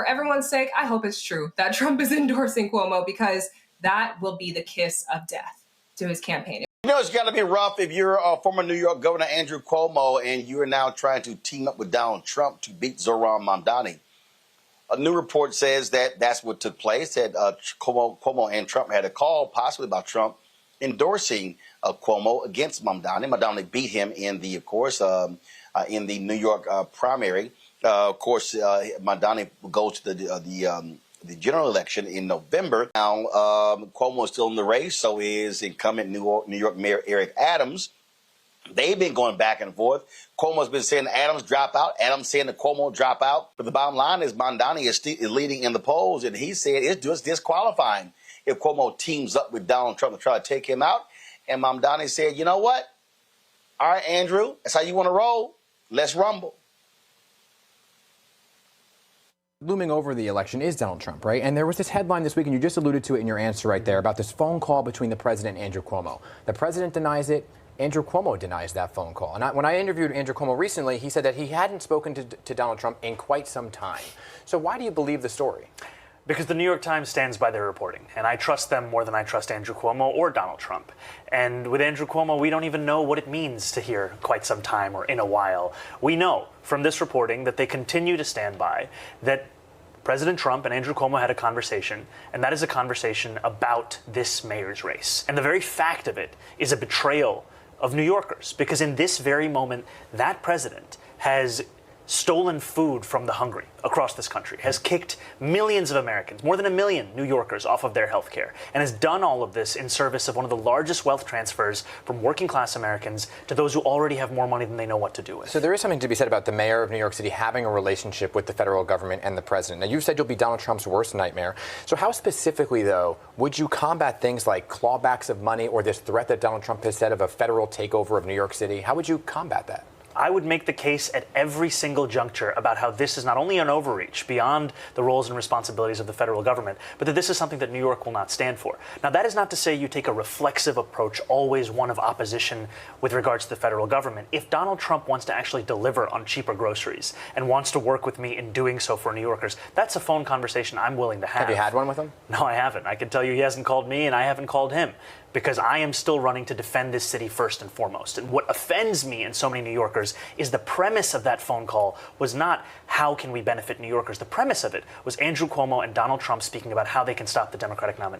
for everyone's sake, I hope it's true that Trump is endorsing Cuomo, because that will be the kiss of death to his campaign. You know, it's got to be rough if you're former New York Governor Andrew Cuomo and you are now trying to team up with Donald Trump to beat Zohran Mamdani. A new report says that that's what took place, that Cuomo and Trump had a call possibly about Trump endorsing Cuomo against Mamdani. Mamdani beat him in the, of course, in the New York primary. Of course, Mamdani goes to the general election in November. Now, Cuomo is still in the race, so is incumbent New York Mayor Eric Adams. They've been going back and forth. Cuomo's been saying Adams drop out. Adams saying that Cuomo drop out. But the bottom line is Mamdani is leading in the polls, and he said it's just disqualifying if Cuomo teams up with Donald Trump to try to take him out. And Mamdani said, you know what? All right, Andrew, that's how you want to roll. Let's rumble. Looming over the election is Donald Trump, right? And there was this headline this week, and you just alluded to it in your answer right there, about this phone call between the president and Andrew Cuomo. The president denies it. Andrew Cuomo denies that phone call. And when I interviewed Andrew Cuomo recently, he said that he hadn't spoken to Donald Trump in quite some time. So why do you believe the story? Because the New York Times stands by their reporting, and I trust them more than I trust Andrew Cuomo or Donald Trump. And with Andrew Cuomo, we don't even know what it means to hear quite some time or in a while. We know from this reporting that they continue to stand by that President Trump and Andrew Cuomo had a conversation, and that is a conversation about this mayor's race. And the very fact of it is a betrayal of New Yorkers, because in this very moment, that president has stolen food from the hungry across this country, has kicked millions of Americans, more than 1 million New Yorkers, off of their health care, and has done all of this in service of one of the largest wealth transfers from working class Americans to those who already have more money than they know what to do with. So there is something to be said about the mayor of New York City having a relationship with the federal government and the president. Now, you said you'll be Donald Trump's worst nightmare. So how specifically, though, would you combat things like clawbacks of money or this threat that Donald Trump has said of a federal takeover of New York City? How would you combat that? I would make the case at every single juncture about how this is not only an overreach beyond the roles and responsibilities of the federal government, but that this is something that New York will not stand for. Now, that is not to say you take a reflexive approach, always one of opposition with regards to the federal government. If Donald Trump wants to actually deliver on cheaper groceries and wants to work with me in doing so for New Yorkers, that's a phone conversation I'm willing to have. Have you had one with him? No, I haven't. I can tell you he hasn't called me, and I haven't called him, because I am still running to defend this city first and foremost. And what offends me and so many New Yorkers is the premise of that phone call was not how can we benefit New Yorkers. The premise of it was Andrew Cuomo and Donald Trump speaking about how they can stop the Democratic nominee.